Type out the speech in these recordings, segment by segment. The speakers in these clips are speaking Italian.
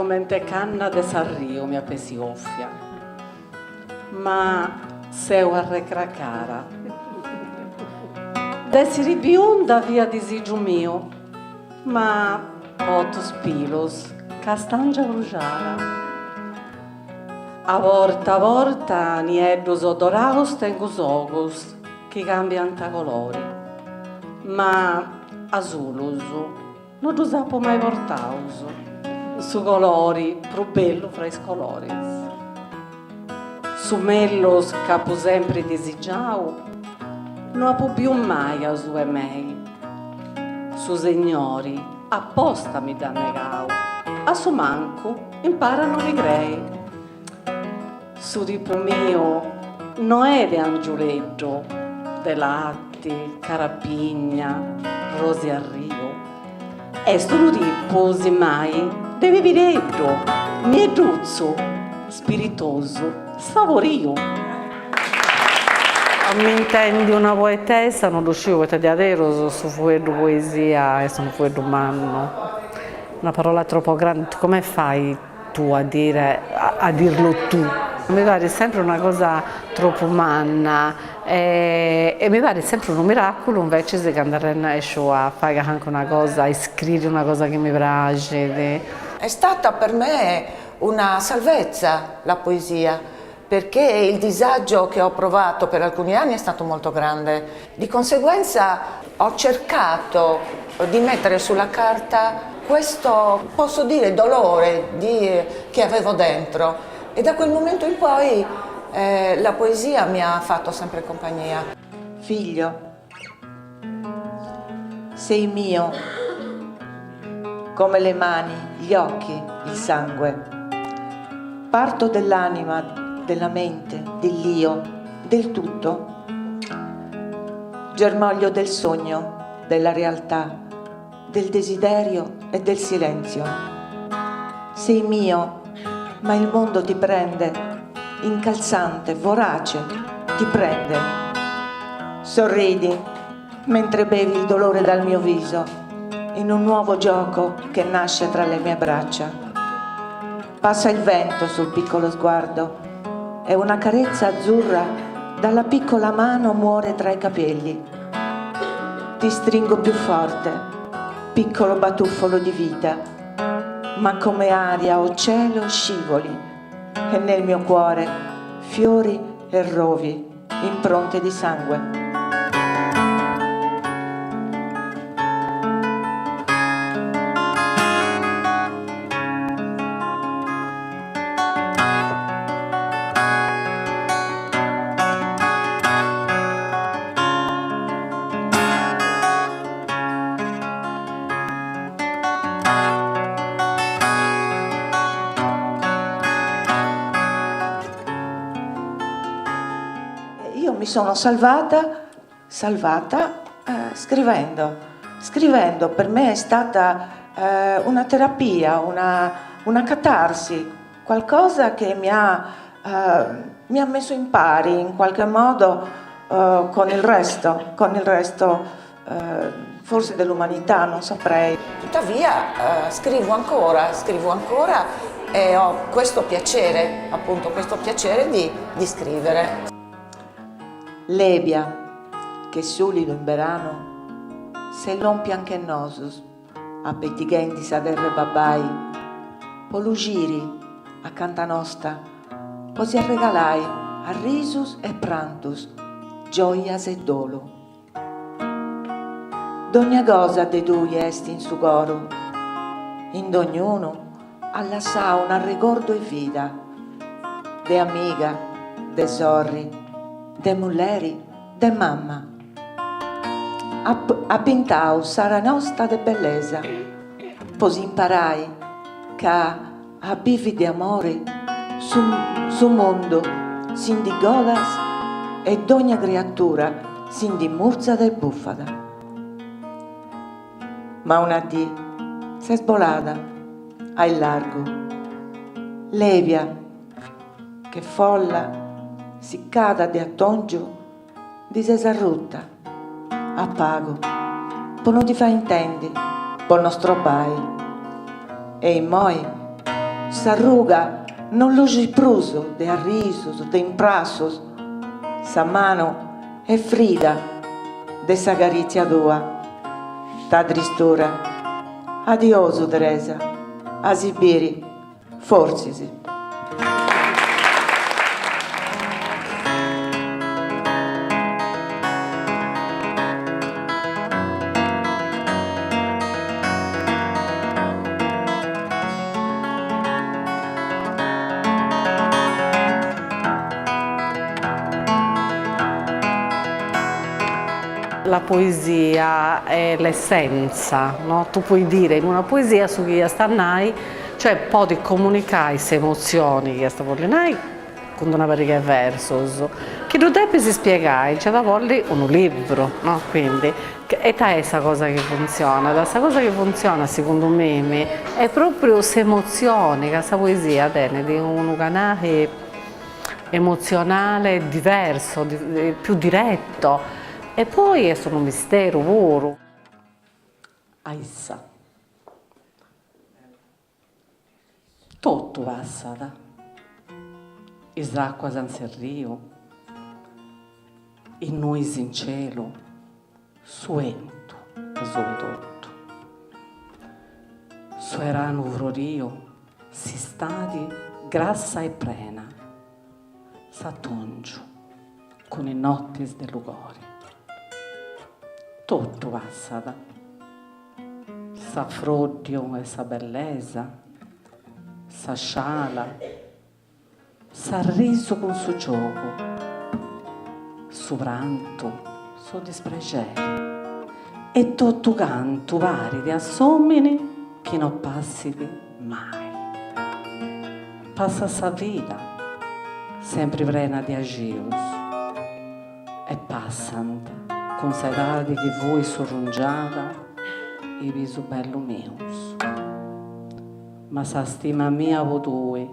come canna de Sarrio mia pesioffia, ma seu a recracara. Dessi bionda via disigio mio, ma potus pilos, castangia bruciara. A volta, nieddos odoraus tengus ogus, che cambian colori, ma azulus, non lu sapo mai portaus, su colori, pro bello fra is coloris. Su mellos capu sempre desigiau, non apu più mai a su e mei. Su signori apposta mi dannegau, a su manco imparano li grei. Su tipo mio non è de angioletto, de latti, carapigna, rosi a rio. È sto tipo, mai, de vividetto, mieduzzo, spiritoso, sfavorio. Mi intendi una poetessa, non riuscivo a vedere su fuoco poesia e sono fuoco umano. Una parola troppo grande, come fai tu a dirlo tu? Mi pare sempre una cosa troppo umana e mi pare sempre un miracolo invece se andare a fare anche una cosa, a scrivere una cosa che mi piace. È stata per me una salvezza la poesia, perché il disagio che ho provato per alcuni anni è stato molto grande. Di conseguenza ho cercato di mettere sulla carta questo, posso dire, dolore che avevo dentro. E da quel momento in poi la poesia mi ha fatto sempre compagnia. Figlio, sei mio, come le mani, gli occhi, il sangue. Parto dell'anima, della mente, dell'io, del tutto. Germoglio del sogno, della realtà, del desiderio e del silenzio. Sei mio, ma il mondo ti prende, incalzante, vorace, ti prende. Sorridi mentre bevi il dolore dal mio viso, in un nuovo gioco che nasce tra le mie braccia. Passa il vento sul piccolo sguardo e una carezza azzurra dalla piccola mano muore tra i capelli. Ti stringo più forte, piccolo batuffolo di vita, ma come aria o cielo scivoli e nel mio cuore fiori e rovi, impronte di sangue. Io mi sono salvata scrivendo. Per me è stata una terapia, una catarsi, qualcosa che mi ha messo in pari in qualche modo con il resto forse dell'umanità, non saprei. Tuttavia scrivo ancora e ho questo piacere, appunto questo piacere di scrivere. Lebia, che sulido in verano, se non pianchenosus, a pettighendi saderre babai, polugiri a canta nostra, così regalai a risus e prantus, gioias e dolo. D'ogna cosa de dui est in su goro, in d'ognuno allassà un ricordo e vida, de amiga, de sorri, de mulleri, de mamma. A pintau sarà nostra de bellezza, così imparai che a bivi di amore su mondo sin di godas e d'ogna creatura sin di murza e buffada. Ma una dì s'è sbolata al largo, Levia, che folla si cada di attongio, di se s'arrutta, a pago, po non ti fa intendi, po nostro bai, e in moi s'arruga, non lo pruso de arrisos, de imprasos, sa mano è frida de sa carizia tua, ta tristura, adioso Teresa, asibiri, forzisi. La poesia è l'essenza, no? Tu puoi dire in una poesia su chi sta nai, cioè puoi comunicare le emozioni che sta voglionai con una varietà di versos, che non deve si spiegare, c'è da voler un libro, no? Quindi, è questa cosa che funziona, questa cosa che funziona secondo me è proprio queste emozioni che questa poesia tiene di un canale emozionale diverso, più diretto. E poi è un mistero puro. Aissa. Tutto passata. Is acquas anse rio. I nois in cielo. Suento, sove tutto. Suerano vrorio. Si stati grassa e prena. S'attongio con i nottis del lugori. Tutto passata, sa frodio e sa bellezza, sa sciala, sa riso con suo gioco, su pranto, su dispregeri, e tutto canto vari di assomini che non passiti mai. Passa sa vita, sempre plena di agios, e passano con sedati che voi sorrungiata e viso bello meus. Ma sa stima mia voi,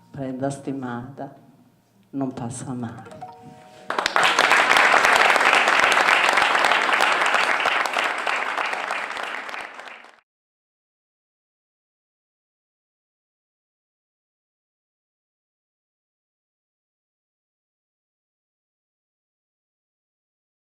preda stimata, non passa mai.